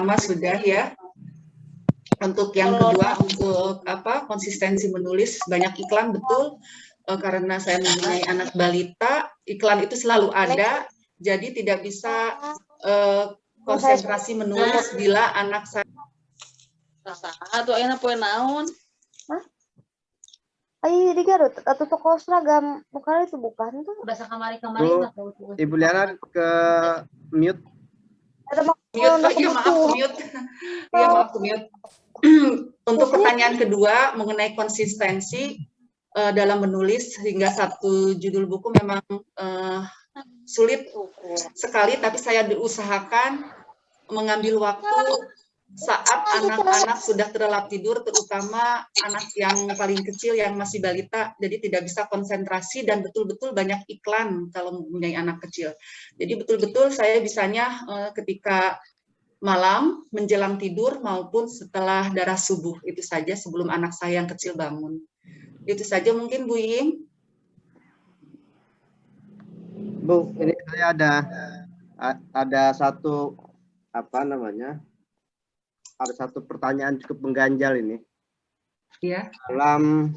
pertama sudah ya. Untuk yang kedua, untuk konsistensi menulis, banyak iklan betul, karena saya mempunyai anak balita, iklan itu selalu ada, jadi tidak bisa konsentrasi menulis bila anak saya. Atau enak poe naon? Ay, di Garut atau toko seragam bukan itu bukan tuh. Udah kamari Ibu Liana ke mute. Ada Iya maaf ke mute. Untuk pertanyaan kedua mengenai konsistensi dalam menulis, hingga satu judul buku memang sulit sekali, tapi saya diusahakan mengambil waktu saat anak-anak sudah terlelap tidur, terutama anak yang paling kecil yang masih balita, jadi tidak bisa konsentrasi dan betul-betul banyak iklan kalau mempunyai anak kecil. Jadi betul-betul saya bisanya ketika malam menjelang tidur maupun setelah darah subuh, itu saja sebelum anak saya yang kecil bangun. Itu saja mungkin Bu Ying. Bu, ini saya ada satu ada satu pertanyaan cukup mengganjal ini. Iya. Dalam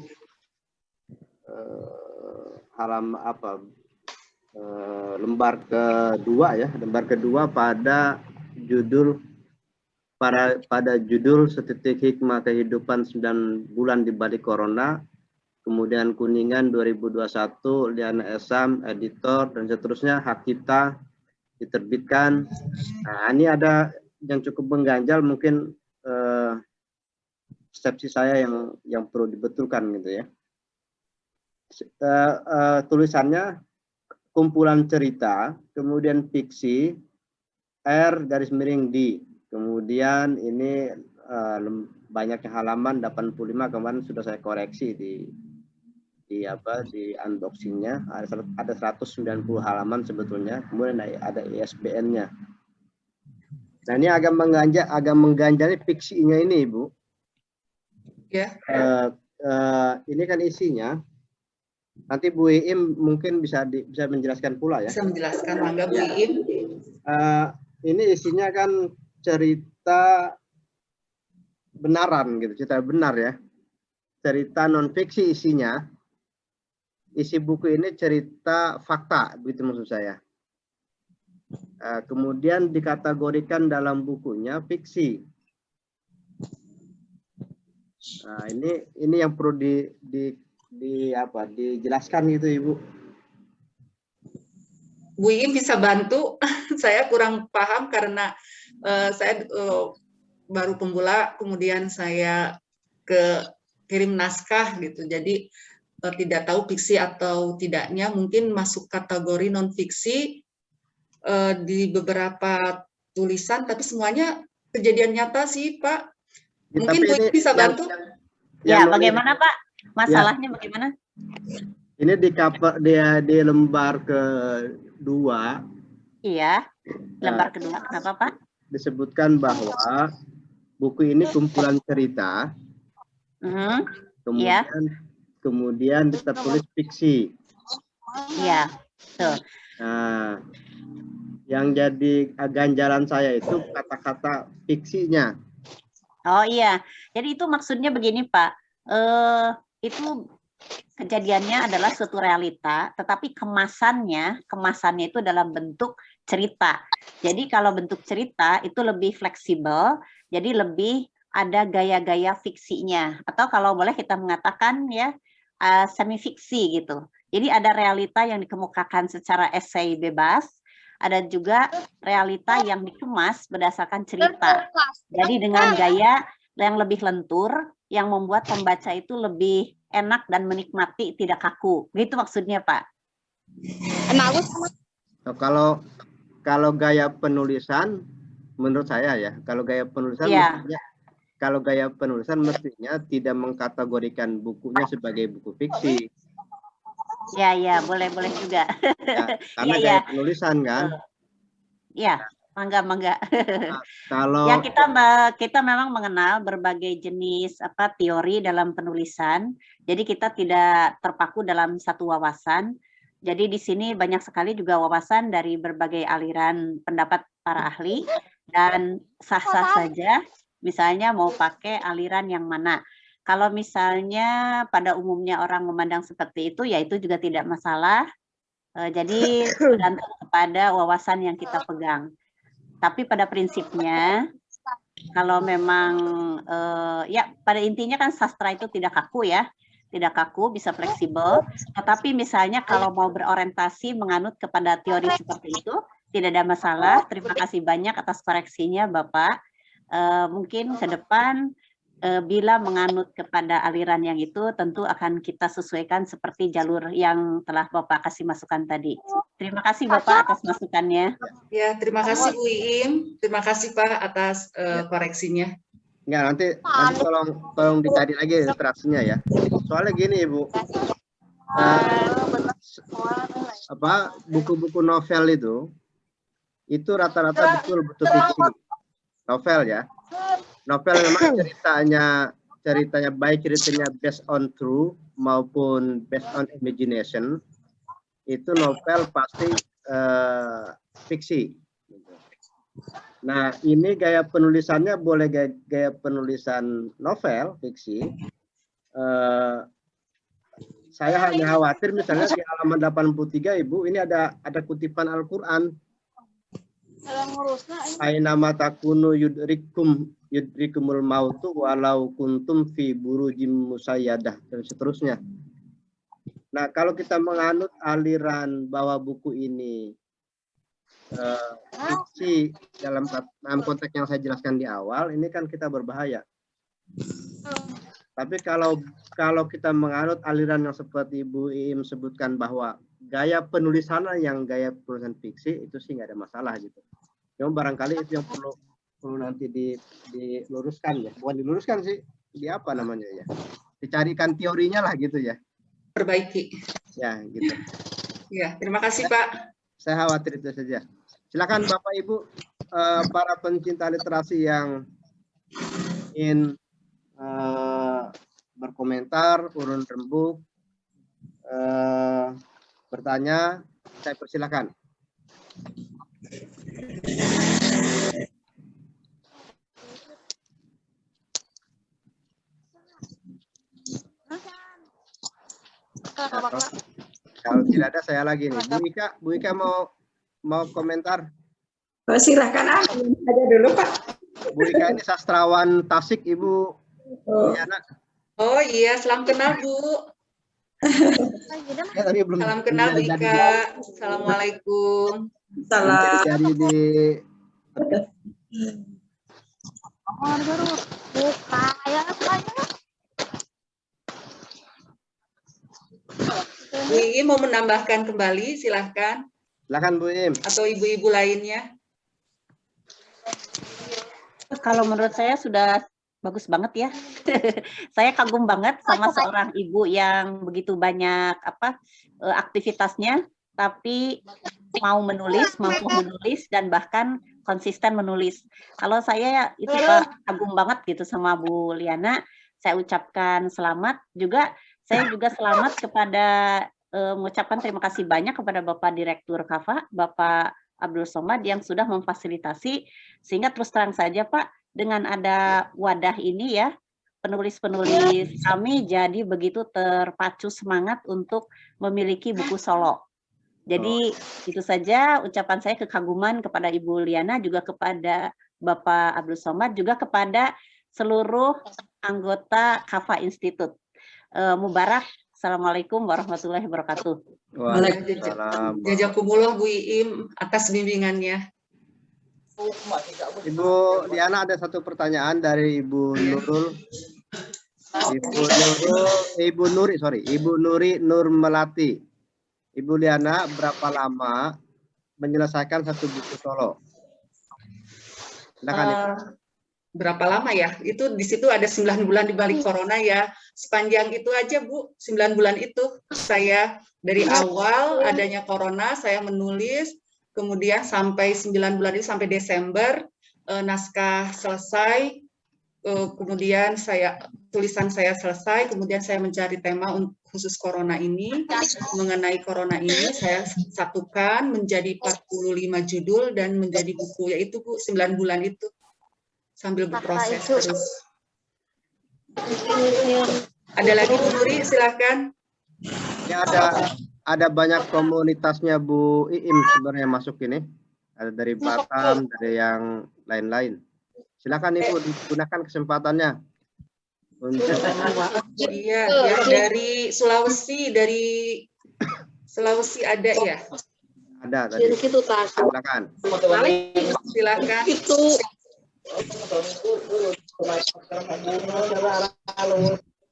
lembar kedua pada judul setitik hikmah kehidupan 9 bulan di balik corona, kemudian Kuningan 2021, Liana Esam, editor dan seterusnya, hak cipta diterbitkan. Nah, ini ada yang cukup mengganjal, mungkin persepsi saya yang perlu dibetulkan gitu ya. Tulisannya kumpulan cerita, kemudian fiksi, R_D, kemudian ini banyaknya halaman 85, kemarin sudah saya koreksi di unboxingnya, ada 190 halaman sebetulnya, kemudian ada ISBN-nya. Nah, ini agak mengganjal fiksinya ini, Ibu. Ya. Ini kan isinya. Nanti Bu Iim mungkin bisa menjelaskan pula ya. Bisa menjelaskan, mangga Bu Iim. Ini isinya kan cerita benaran gitu, cerita benar ya. Cerita non fiksi isinya. Isi buku ini cerita fakta, begitu maksud saya. Kemudian dikategorikan dalam bukunya fiksi. Nah, ini yang perlu dijelaskan gitu, Ibu. Bu Iim bisa bantu. Saya kurang paham karena saya baru pemula, kemudian saya kirim naskah gitu. Jadi tidak tahu fiksi atau tidaknya, mungkin masuk kategori non fiksi di beberapa tulisan, tapi semuanya kejadian nyata sih, Pak. Mungkin Bu Iim bisa bantu. Ya, bagaimana Pak? Masalahnya bagaimana? Ini di lembar kedua. Iya, lembar kedua. Kenapa Pak? Disebutkan bahwa buku ini kumpulan cerita. Kemudian tertulis fiksi. Iya, betul. Nah, yang jadi ganjalan saya itu kata-kata fiksinya. Oh iya, jadi itu maksudnya begini Pak. Itu kejadiannya adalah suatu realita, tetapi kemasannya itu dalam bentuk cerita. Jadi kalau bentuk cerita itu lebih fleksibel, jadi lebih ada gaya-gaya fiksinya, atau kalau boleh kita mengatakan ya semi fiksi gitu. Jadi ada realita yang dikemukakan secara esai bebas, ada juga realita yang dikemas berdasarkan cerita. Jadi dengan gaya yang lebih lentur, yang membuat pembaca itu lebih enak dan menikmati, tidak kaku. Gitu maksudnya, Pak. Kalau gaya penulisan, menurut saya ya, kalau gaya penulisan mestinya tidak mengkategorikan bukunya sebagai buku fiksi. Ya, boleh juga. Ya, karena gaya penulisan kan. Ya, mangga. Kalau ya kita memang mengenal berbagai jenis teori dalam penulisan. Jadi kita tidak terpaku dalam satu wawasan. Jadi di sini banyak sekali juga wawasan dari berbagai aliran pendapat para ahli. dan sah-sah saja, misalnya mau pakai aliran yang mana. Kalau misalnya pada umumnya orang memandang seperti itu, ya itu juga tidak masalah. Jadi tergantung kepada wawasan yang kita pegang. Tapi pada prinsipnya, kalau memang ya pada intinya kan sastra itu tidak kaku ya, tidak kaku, bisa fleksibel. Tetapi misalnya kalau mau berorientasi menganut kepada teori seperti itu, tidak ada masalah. Terima kasih banyak atas koreksinya Bapak. Mungkin ke depan bila menganut kepada aliran yang itu, tentu akan kita sesuaikan seperti jalur yang telah Bapak kasih masukan tadi. Terima kasih Bapak atas masukannya. Ya, terima kasih Bu Iim. Terima kasih Pak atas koreksinya. Enggak, nanti tolong dicari lagi literasinya ya. Soalnya gini Ibu, buku-buku novel itu rata-rata betul fiksi. Novel ya. Novel memang ceritanya baik ceritanya based on true maupun based on imagination, itu novel pasti fiksi. Nah, ini gaya penulisannya boleh gaya penulisan novel fiksi. Saya hanya khawatir misalnya di halaman 83 Ibu, ini ada kutipan Al-Qur'an. Aina matakunu yudrikumul mautu walau kuntum fi burujim musayyadah dan seterusnya. Nah, kalau kita menganut aliran bahwa buku ini fiksi dalam konteks yang saya jelaskan di awal, ini kan kita berbahaya. Tapi kalau kita menganut aliran yang seperti Ibu Iim sebutkan bahwa gaya penulisannya yang gaya penulisan fiksi, itu sih nggak ada masalah gitu. Cuma barangkali itu yang perlu nanti diluruskan ya. Bukan diluruskan sih, di apa namanya ya. Dicarikan teorinya lah gitu ya. Perbaiki. Ya gitu. Ya, terima kasih Pak. Saya khawatir itu saja. Silakan Bapak Ibu para pencinta literasi yang ingin berkomentar, urun rembuk, bertanya, saya persilakan. Kalau tidak ada saya lagi nih. Bu Ika mau komentar? Oh, silahkan aja dulu Pak. Bu Ika ini sastrawan Tasik Ibu. Oh iya, salam kenal Bu. Salam kenal Bu Ika. Assalamualaikum. Salam. Jadi di Bu Iim mau menambahkan kembali, silahkan. Silakan Bu Iim. Atau ibu-ibu lainnya. Kalau menurut saya sudah bagus banget ya. Saya kagum banget sama seorang ibu yang begitu banyak aktivitasnya, tapi mau menulis, mampu menulis, dan bahkan konsisten menulis. Kalau saya itu kagum banget gitu sama Bu Liana. Saya ucapkan selamat juga. Saya juga selamat kepada mengucapkan terima kasih banyak kepada Bapak Direktur KAFA, Bapak Abdul Somad yang sudah memfasilitasi, sehingga terus terang saja Pak, dengan ada wadah ini ya, penulis-penulis kami jadi begitu terpacu semangat untuk memiliki buku solo. Jadi itu saja ucapan saya kekaguman kepada Ibu Liana, juga kepada Bapak Abdul Somad, juga kepada seluruh anggota KAFA Institute. Mubarak. Assalamualaikum warahmatullahi wabarakatuh. Waalaikumsalam. Jazakumullah Bu Iim atas bimbingannya. Ibu Liana, ada satu pertanyaan dari Ibu Nurul. Ibu Nuri Nur Melati. Ibu Liana, berapa lama menyelesaikan satu buku solo? Silakan. Berapa lama ya? Itu di situ ada 9 bulan di balik corona ya. Sepanjang itu aja Bu, 9 bulan itu saya dari awal adanya corona saya menulis, kemudian sampai 9 bulan itu sampai Desember naskah selesai, kemudian tulisan saya selesai, kemudian saya mencari tema khusus corona ini, mengenai corona ini, saya satukan menjadi 45 judul dan menjadi buku, yaitu Bu, 9 bulan itu, sambil berproses terus. Ada lagi Bu Nuri, silakan. Ya, ada banyak komunitasnya Bu Iim sebenarnya masuk ini. Ada dari Batam, dari yang lain-lain. Silakan Ibu digunakan kesempatannya. Untuk Iya, yang dari Sulawesi ada ya? ada tadi. Silakan. Silakan.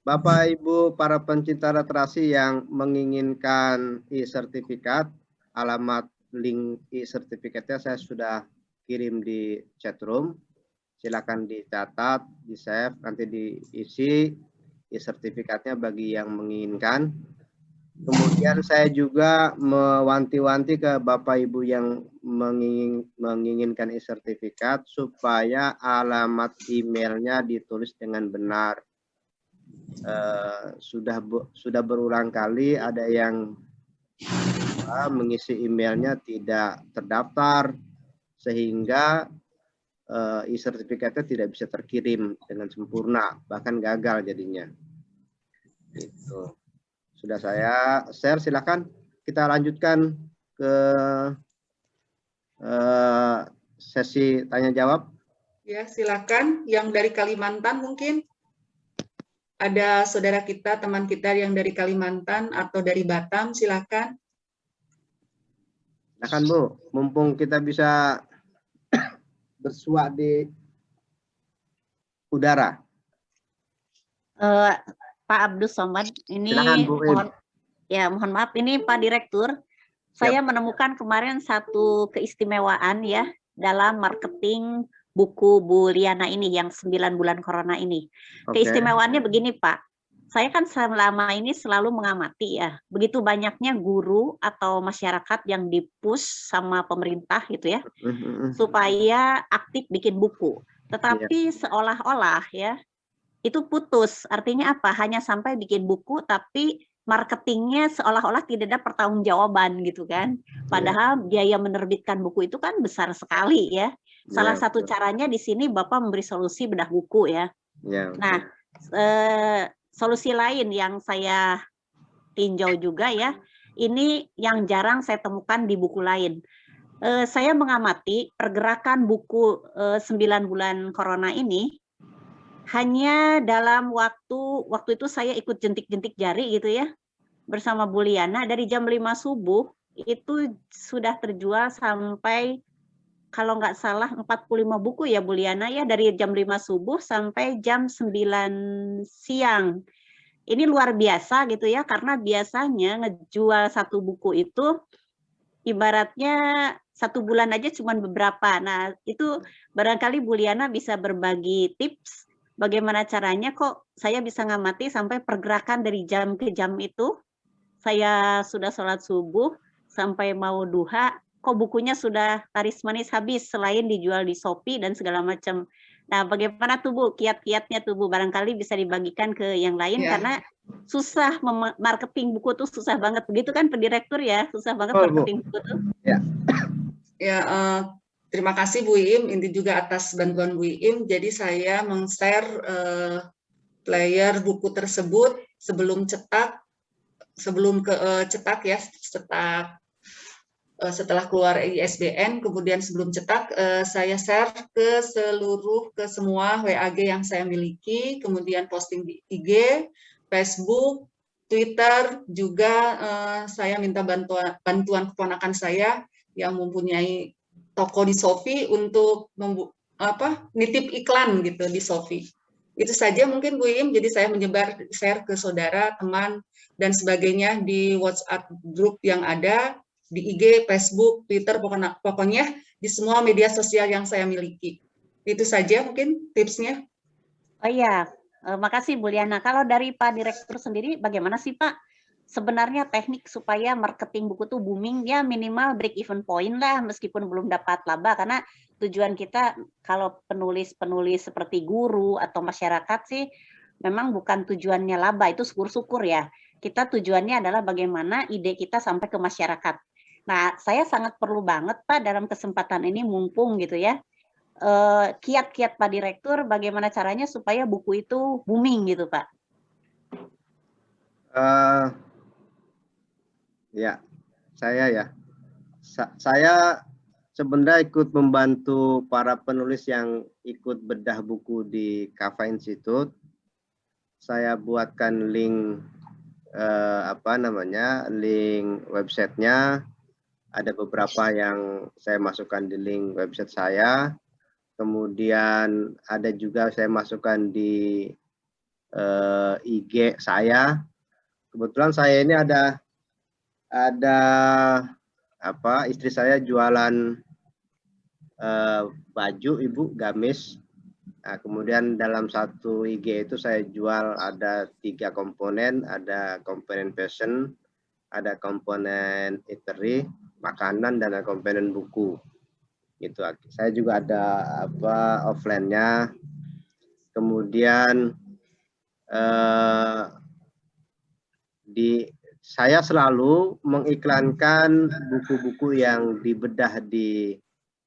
Bapak Ibu para pencinta literasi yang menginginkan e-sertifikat, alamat link e-sertifikatnya saya sudah kirim di chatroom. Silakan dicatat, di-save, nanti diisi e-sertifikatnya bagi yang menginginkan. Kemudian saya juga mewanti-wanti ke Bapak Ibu yang menginginkan e-sertifikat supaya alamat emailnya ditulis dengan benar. Sudah berulang kali ada yang mengisi emailnya tidak terdaftar sehingga e-sertifikatnya tidak bisa terkirim dengan sempurna, bahkan gagal jadinya. Itu sudah saya share, silakan kita lanjutkan ke sesi tanya jawab. Ya, silakan yang dari Kalimantan mungkin. Ada saudara kita, teman kita yang dari Kalimantan atau dari Batam, silakan. Silakan Bu, mumpung kita bisa bersua di udara. Pak Abdus Somad, ini Silakan, Bu Im. mohon maaf, ini Pak Direktur, saya menemukan kemarin satu keistimewaan ya dalam marketing buku Bu Liana ini yang 9 bulan corona ini. Keistimewaannya begini Pak, saya kan selama ini selalu mengamati ya, begitu banyaknya guru atau masyarakat yang dipush sama pemerintah gitu ya, supaya aktif bikin buku. Tetapi seolah-olah ya, itu putus. Artinya apa? Hanya sampai bikin buku, tapi marketingnya seolah-olah tidak ada pertanggungjawaban gitu kan. Padahal biaya menerbitkan buku itu kan besar sekali ya. Salah satu caranya di sini Bapak memberi solusi bedah buku ya. Nah, solusi lain yang saya tinjau juga ya, ini yang jarang saya temukan di buku lain. Saya mengamati pergerakan buku 9 bulan corona ini hanya dalam waktu itu saya ikut jentik-jentik jari gitu ya bersama Bu Liana, dari jam 5 subuh itu sudah terjual sampai kalau nggak salah 45 buku ya Bu Liana ya, dari jam 5 subuh sampai jam 9 siang. Ini luar biasa gitu ya, karena biasanya ngejual satu buku itu ibaratnya 1 bulan aja cuma beberapa. Nah itu barangkali Bu Liana bisa berbagi tips bagaimana caranya kok saya bisa ngamati sampai pergerakan dari jam ke jam itu. Saya sudah sholat subuh sampai mau duha, kok bukunya sudah laris manis habis selain dijual di Shopee dan segala macam. Nah, bagaimana tuh Bu kiat-kiatnya tuh Bu? Barangkali bisa dibagikan ke yang lain karena susah marketing buku tuh susah banget. Begitu kan Pak Direktur ya, susah banget marketing buku tuh. Terima kasih Bu Iim, ini juga atas bantuan Bu Iim. Jadi saya meng-share player buku tersebut sebelum cetak ya, setelah keluar ISBN, kemudian sebelum cetak saya share ke semua WAG yang saya miliki, kemudian posting di IG, Facebook, Twitter, juga saya minta bantuan keponakan saya yang mempunyai toko di Shopee untuk nitip iklan gitu di Shopee. Itu saja mungkin Bu Iim, jadi saya share ke saudara, teman, dan sebagainya di WhatsApp grup yang ada, di IG, Facebook, Twitter, pokoknya di semua media sosial yang saya miliki. Itu saja mungkin tipsnya. Oh iya, makasih Bu Liana. Kalau dari Pak Direktur sendiri bagaimana sih Pak? Sebenarnya teknik supaya marketing buku tuh booming ya minimal break even point lah meskipun belum dapat laba, karena tujuan kita kalau penulis-penulis seperti guru atau masyarakat sih memang bukan tujuannya laba, itu syukur-syukur ya. Kita tujuannya adalah bagaimana ide kita sampai ke masyarakat. Nah, saya sangat perlu banget Pak dalam kesempatan ini mumpung gitu ya. Kiat-kiat Pak Direktur bagaimana caranya supaya buku itu booming gitu Pak. Ya, saya sebenarnya ikut membantu para penulis yang ikut bedah buku di Kava Institute. Saya buatkan link link websitenya. Ada beberapa yang saya masukkan di link website saya. Kemudian ada juga saya masukkan di IG saya. Kebetulan saya ini ada istri saya jualan baju Ibu gamis. Nah, kemudian dalam satu IG itu saya jual ada 3 komponen, ada komponen fashion, ada komponen eatery, makanan, dan ada komponen buku. Gitu. Saya juga ada offline-nya. Kemudian saya selalu mengiklankan buku-buku yang dibedah di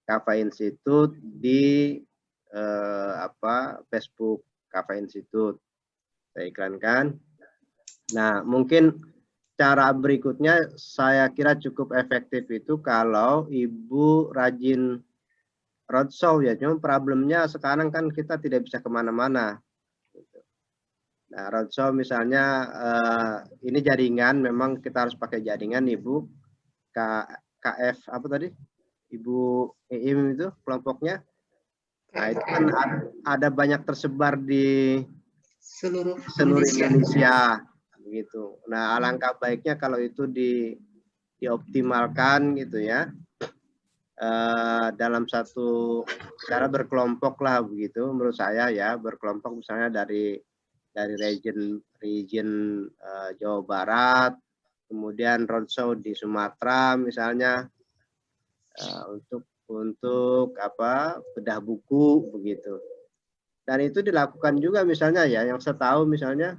Kava Institute di Facebook Kava Institute. Saya iklankan. Nah, mungkin cara berikutnya saya kira cukup efektif itu kalau Ibu rajin roadshow ya. Cuma problemnya sekarang kan kita tidak bisa kemana-mana. Nah, roadshow misalnya ini jaringan, memang kita harus pakai jaringan Ibu. KF apa tadi? Ibu EIM itu kelompoknya. Nah, itu kan ada banyak tersebar di seluruh Indonesia. Begitu. Nah, alangkah baiknya kalau itu dioptimalkan gitu ya. Dalam satu cara berkelompok lah begitu menurut saya ya, berkelompok misalnya dari region Jawa Barat, kemudian roadshow di Sumatera misalnya untuk bedah buku begitu. Dan itu dilakukan juga misalnya ya, yang saya tahu misalnya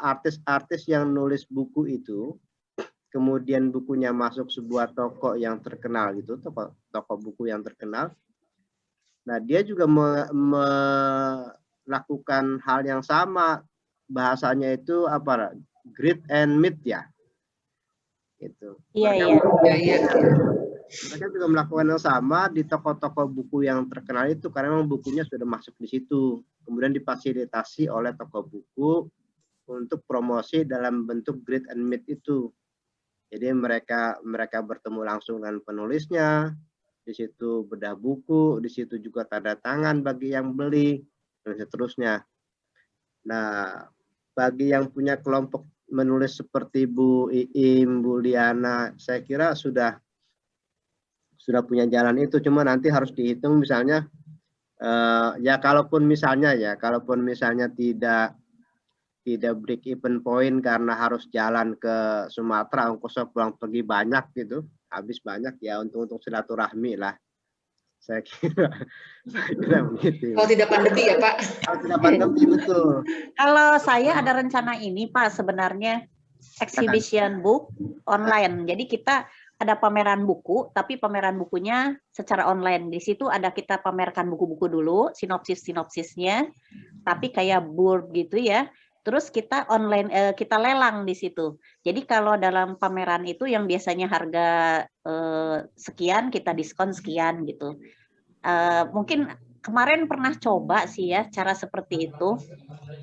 artis-artis yang nulis buku itu kemudian bukunya masuk sebuah toko yang terkenal gitu, toko buku yang terkenal. Nah, dia juga melakukan hal yang sama, bahasanya itu grit and meet ya. Itu. Iya. Mereka juga melakukan yang sama di toko-toko buku yang terkenal itu karena memang bukunya sudah masuk di situ. Kemudian difasilitasi oleh toko buku untuk promosi dalam bentuk grit and meet itu. Jadi mereka bertemu langsung dengan penulisnya, di situ bedah buku, di situ juga tanda tangan bagi yang beli, dan seterusnya. Nah, bagi yang punya kelompok menulis seperti Bu Iim, Bu Liana, saya kira sudah punya jalan itu. Cuma nanti harus dihitung misalnya, kalaupun misalnya tidak break even point karena harus jalan ke Sumatera, ongkosnya pulang pergi banyak gitu, habis banyak ya, untuk silaturahmi lah. Saya kira begitu. Kalau tidak pandemi ya Pak. Kalau tidak pandemi betul. Kalau saya ada rencana ini Pak, sebenarnya exhibition book online. Jadi kita ada pameran buku, tapi pameran bukunya secara online. Di situ ada kita pamerkan buku-buku dulu, sinopsisnya, tapi kayak blurb gitu ya. Terus kita online, kita lelang di situ. Jadi kalau dalam pameran itu yang biasanya harga sekian, kita diskon sekian gitu. Mungkin kemarin pernah coba sih ya cara seperti itu.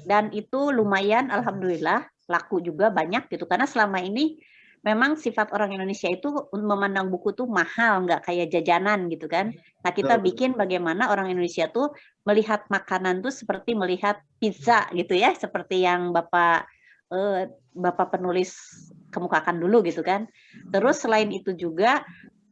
Dan itu lumayan, alhamdulillah, laku juga banyak gitu. Karena selama ini memang sifat orang Indonesia itu memandang buku tuh mahal, nggak kayak jajanan gitu kan. Nah, kita bikin bagaimana orang Indonesia tuh melihat makanan tuh seperti melihat pizza gitu ya, seperti yang Bapak penulis kemukakan dulu gitu kan. Terus selain itu juga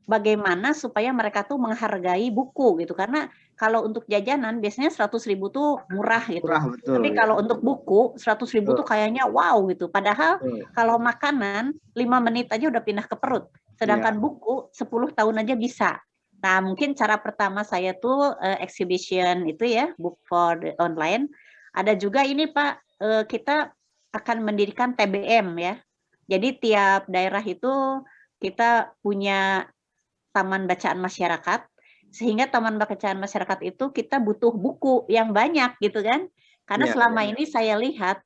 bagaimana supaya mereka tuh menghargai buku gitu, karena kalau untuk jajanan biasanya 100.000 tuh murah gitu. Murah, betul, tapi kalau untuk buku 100.000 tuh kayaknya wow gitu. Padahal kalau makanan 5 menit aja udah pindah ke perut. Sedangkan buku 10 tahun aja bisa. Nah, mungkin cara pertama saya tuh exhibition itu ya, book for the online. Ada juga ini Pak, kita akan mendirikan TBM ya. Jadi tiap daerah itu kita punya taman bacaan masyarakat, sehingga taman bacaan masyarakat itu kita butuh buku yang banyak gitu kan. Karena Ya, selama ini saya lihat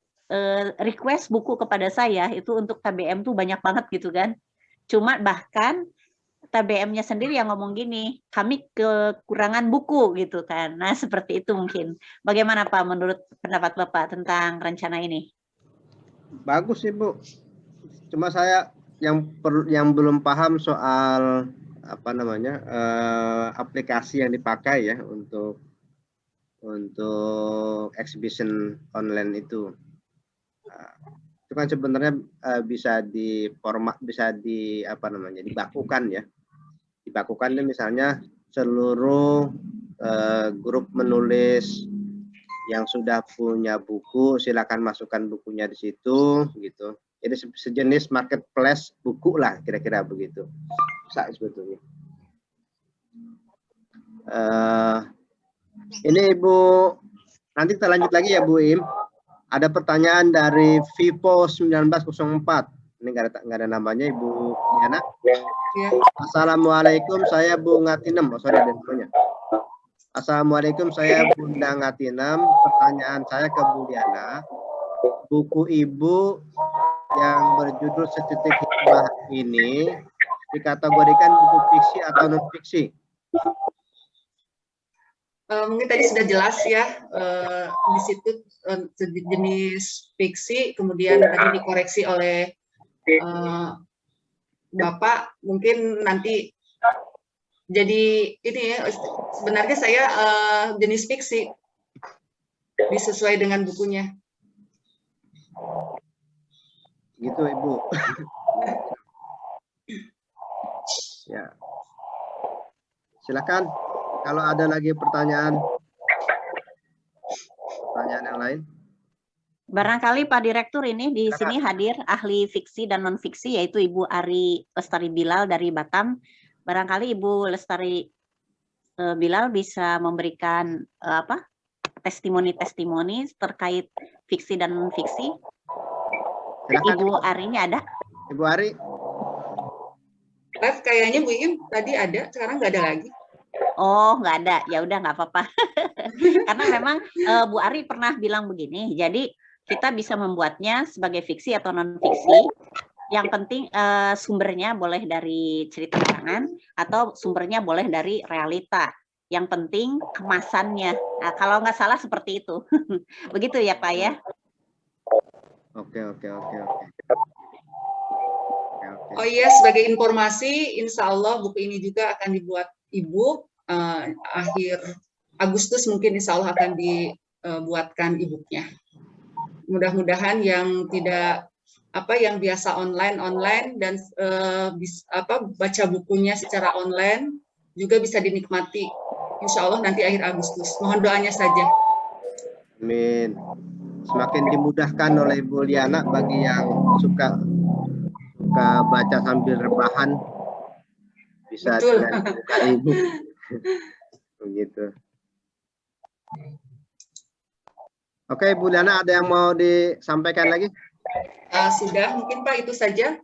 request buku kepada saya itu untuk TBM tuh banyak banget gitu kan. Cuma bahkan TBM-nya sendiri yang ngomong gini, kami kekurangan buku gitu kan. Nah, seperti itu mungkin. Bagaimana Pak menurut pendapat Bapak tentang rencana ini? bagus Ibu. Cuma saya yang belum paham soal apa namanya aplikasi yang dipakai ya untuk exhibition online itu. Itu kan sebenarnya bisa dibakukan ya. Dibakukan misalnya seluruh grup menulis yang sudah punya buku silakan masukkan bukunya di situ gitu. Jadi sejenis marketplace buku lah kira-kira begitu. Bisa sebetulnya. Ini Ibu, nanti kita lanjut lagi ya Bu Im. Ada pertanyaan dari Vivo 1904. Ini nggak ada namanya Ibu Diana. Ya. Assalamualaikum, saya Bu Ngatinem. Oh, sorry ada namanya. Assalamualaikum, saya Bunda Ngatinem. Pertanyaan saya ke Bu Diana. Buku Ibu yang berjudul Setitik Hikmah ini dikategorikan buku fiksi atau non fiksi? Mungkin tadi sudah jelas ya, di situ jenis fiksi, kemudian tadi dikoreksi oleh Bapak, mungkin nanti jadi ini ya, sebenarnya saya jenis fiksi, disesuai dengan bukunya. Gitu Ibu. Ya. Silakan kalau ada lagi pertanyaan yang lain. Barangkali Pak Direktur ini di sini hadir ahli fiksi dan non fiksi yaitu Ibu Ari Lestari Bilal dari Batam. Barangkali Ibu Lestari Bilal bisa memberikan testimoni-testimoni terkait fiksi dan non fiksi. Silakan, Ibu Arinya ada? Ibu Ari. Live kayaknya Bu Im tadi ada, sekarang nggak ada lagi. Oh, nggak ada. Ya udah nggak apa-apa. Karena memang Bu Ari pernah bilang begini. Jadi kita bisa membuatnya sebagai fiksi atau non fiksi. Yang penting sumbernya boleh dari cerita karangan atau sumbernya boleh dari realita. Yang penting kemasannya. Nah, kalau nggak salah seperti itu. Begitu ya Pak ya? Oke. Oh iya, sebagai informasi, insya Allah buku ini juga akan dibuat Ibu akhir Agustus mungkin insya Allah akan dibuatkan e-booknya. Mudah-mudahan yang tidak yang biasa online dan baca bukunya secara online juga bisa dinikmati. Insya Allah nanti akhir Agustus. Mohon doanya saja. Amin. Semakin dimudahkan oleh Ibu Liana bagi yang suka baca sambil rebahan bisa dengan buka e-book. Begitu. Oke, Bu Liana, ada yang mau disampaikan lagi? Sudah, mungkin Pak itu saja.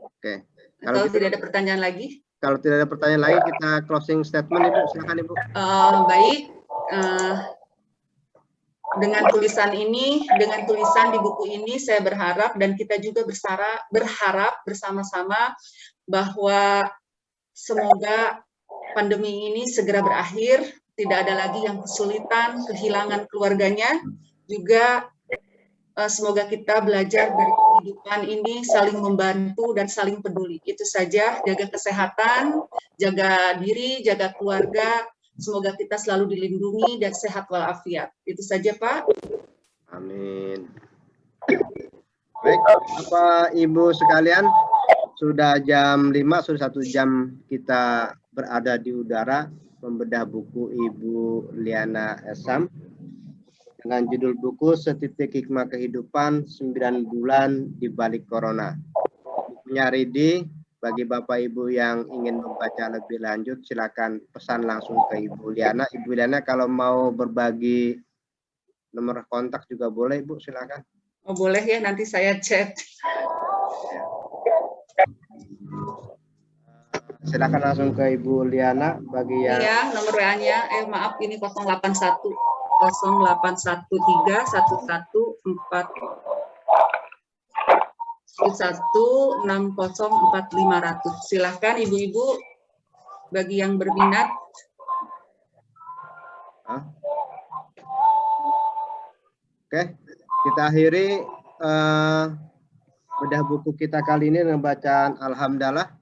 Oke. Kalau tidak ada pertanyaan lagi? Kalau tidak ada pertanyaan lagi, kita closing statement, Ibu. Silakan, Ibu. Baik. Dengan tulisan ini, dengan tulisan di buku ini, saya berharap dan kita juga berharap bersama-sama bahwa semoga pandemi ini segera berakhir, tidak ada lagi yang kesulitan, kehilangan keluarganya, juga semoga kita belajar dari kehidupan ini saling membantu dan saling peduli. Itu saja, jaga kesehatan, jaga diri, jaga keluarga, semoga kita selalu dilindungi dan sehat walafiat. Itu saja Pak. Amin. Baik, Bapak Ibu sekalian, sudah jam 5, sudah 1 jam kita berada di udara membedah buku Ibu Liana Essam dengan judul buku Setitik Hikmah Kehidupan 9 Bulan di Balik Corona. Bukunya ready, Bagi Bapak Ibu yang ingin membaca lebih lanjut, silakan pesan langsung ke Ibu Liana. Ibu Liana kalau mau berbagi nomor kontak juga boleh, Ibu, silakan. Oh, boleh ya, nanti saya chat. Silakan langsung ke Ibu Liana bagi yang Iya, nomor WA-nya, maaf, ini 081 0813 114 11604.500. Silahkan ibu-ibu bagi yang berminat. Oke, kita akhiri bedah buku kita kali ini dengan bacaan Alhamdulillah.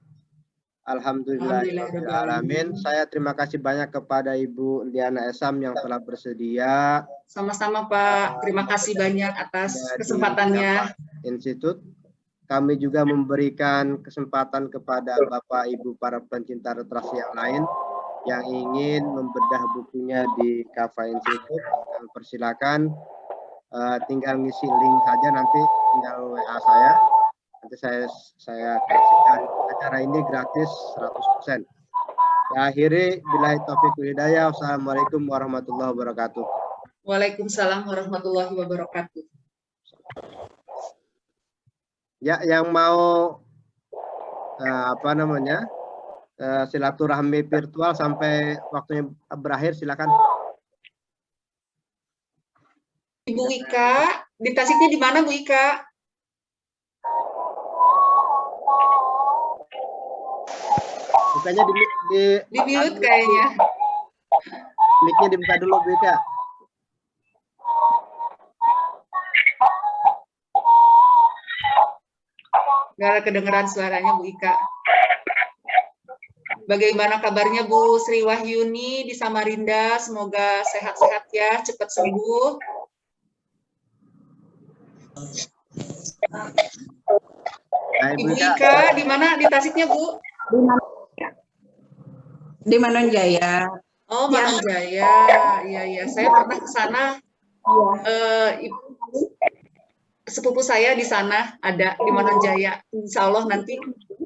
Alhamdulillahirrahmanirrahim. Saya terima kasih banyak kepada Ibu Liana Esam yang telah bersedia. Sama-sama Pak, terima kasih banyak atas kesempatannya. Institut. Kami juga memberikan kesempatan kepada Bapak Ibu para pencinta literasi yang lain yang ingin membedah bukunya di Kafa Institut. Persilakan tinggal ngisi link saja, nanti tinggal WA saya. Nanti saya kasihkan. Acara ini gratis 100%. Saya akhiri, billahi taufiq wal hidayah. Wassalamualaikum warahmatullahi wabarakatuh. Waalaikumsalam warahmatullahi wabarakatuh. Ya, yang mau silaturahmi virtual sampai waktunya berakhir, silakan. Ibu Ika, di Tasiknya di mana Bu Ika? Bukanya di mute kayaknya. Mic-nya dibuka dulu Bu Ika. Nggak ada kedengeran suaranya Bu Ika. Bagaimana kabarnya Bu Sri Wahyuni di Samarinda? Semoga sehat-sehat ya, cepat sembuh. Ibu Ika, di mana di Tasiknya Bu? Di Manonjaya. Oh, Manonjaya. Iya, saya pernah ke sana. Sepupu saya di sana ada di Manonjaya. Insya Allah nanti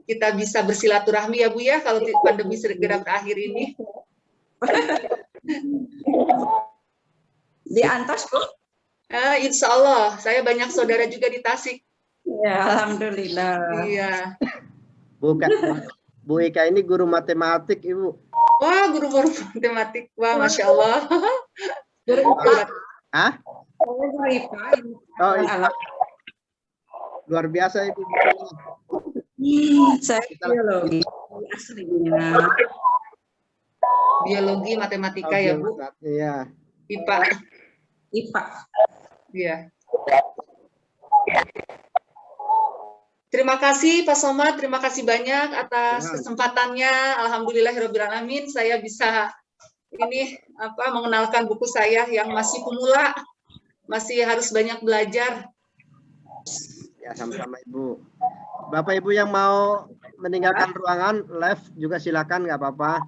kita bisa bersilaturahmi ya Bu ya, kalau pandemi segera berakhir ini. Di Antas Bu? Insya Allah, saya banyak saudara juga di Tasik. Ya, alhamdulillah. Iya. Bu Ika ini guru matematik, Ibu. Wah, guru matematik. Wah, Masya Allah. Guru IPA. Hah? Guru IPA. Oh, iya. Luar biasa Ibu. Saya biologi aslinya. Biologi, matematika ya Bu? Iya. IPA. IPA. Iya. Terima kasih Pak Somad, terima kasih banyak atas kesempatannya. Alhamdulillahirobbilalamin, saya bisa mengenalkan buku saya yang masih pemula, masih harus banyak belajar. Ya, sama-sama Ibu. Bapak Ibu yang mau meninggalkan ruangan live juga silakan, nggak apa-apa.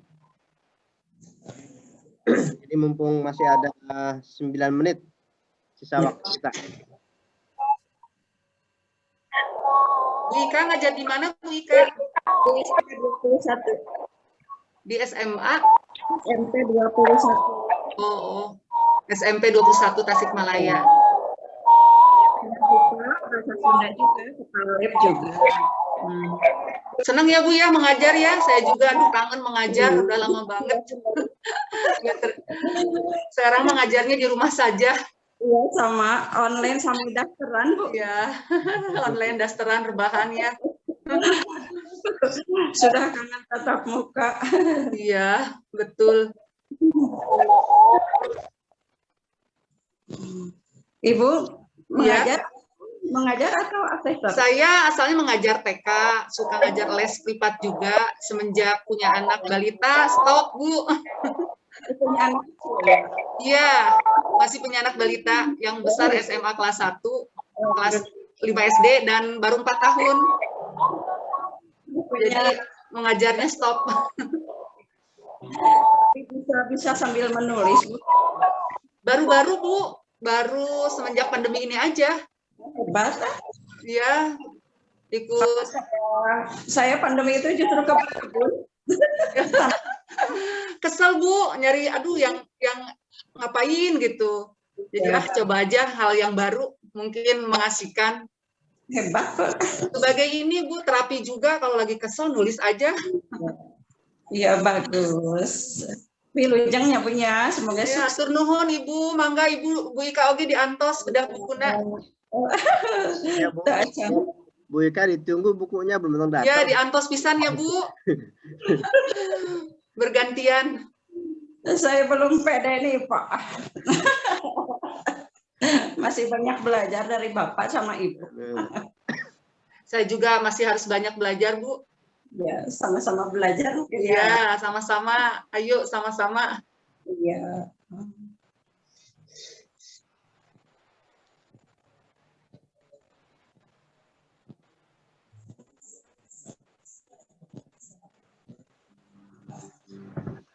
Jadi mumpung masih ada 9 menit sisa waktu kita. Bu Ika ngajar di mana Bu Ika? Di SMP 21. Di SMA? SMP 21. Oh. SMP 21 Tasikmalaya. Bahasa Sunda juga, kepala lab juga. Senang ya Bu ya mengajar ya. Saya juga kangen mengajar, udah lama banget. Sekarang mengajarnya di rumah saja. Iya, sama online sama dasteran Bu. Ya, online dasteran rebahan ya. Sudah kangen tatap muka. Iya, betul. Ibu mengajar atau asesor? Saya asalnya mengajar TK, suka ngajar les privat juga. Semenjak punya anak balita, stop Bu. Punya anak? Iya, masih punya anak balita yang besar SMA kelas 1, kelas 5 SD, dan baru 4 tahun. Jadi mengajarnya stop. Bisa sambil menulis Bu? Baru-baru Bu, baru semenjak pandemi ini aja. Hebat. Iya, ikut. Saya pandemi itu justru ke kebun. Kesel Bu, nyari aduh yang ngapain gitu. Jadi coba aja hal yang baru, mungkin mengasihkan. Hebat kok. Sebagai ini Bu, terapi juga kalau lagi kesel nulis aja. Iya bagus. Wilujengnya punya, semoga Ya, sukses. atur nuhun Ibu, mangga Ibu Bu Ika oge diantos bedah bukuna. Ya, Bu. Bu Ika ditunggu bukunya belum datang. Ya, diantos pisan ya Bu. Bergantian. Saya belum pede nih Pak. Masih banyak belajar dari Bapak sama Ibu. Saya juga masih harus banyak belajar Bu. Ya, sama-sama belajar. Iya, sama-sama. Ayo sama-sama. Iya.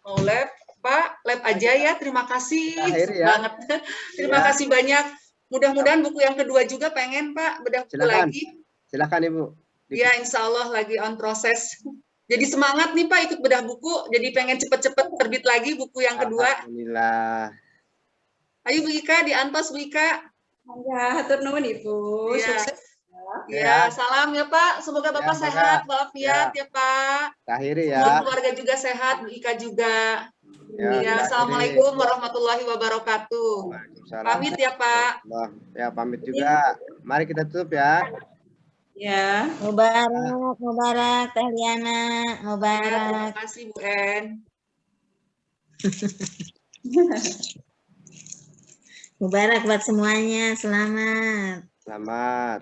Mau lab, Pak, lab aja ya. Terima kasih Akhir ya. banget. Terima kasih banyak. Mudah-mudahan buku yang kedua juga pengen Pak bedah buku Silakan. lagi. Silakan Ibu. Ya, insya Allah lagi on proses. Jadi semangat nih Pak ikut bedah buku. Jadi pengen cepet-cepet terbit lagi buku yang kedua. Alhamdulillah. Ayo Bu Ika, diantos Bu Ika. Ya, hatur nuhun Ibu. Iya. Sukses. Ya, salam ya Pak. Semoga Bapak semoga. sehat walafiat ya Pak. Akhiri Semoga ya. keluarga juga sehat, Bu Ika juga. Ya, Ya, Assalamualaikum warahmatullahi wabarakatuh. Waalaikumsalam. Pamit ya Pak. Ya, pamit juga. Mari kita tutup ya. Ya. Mubarak Teh Liana, Ya, mubarak. terima kasih Bu En. Mubarak buat semuanya, selamat. Selamat.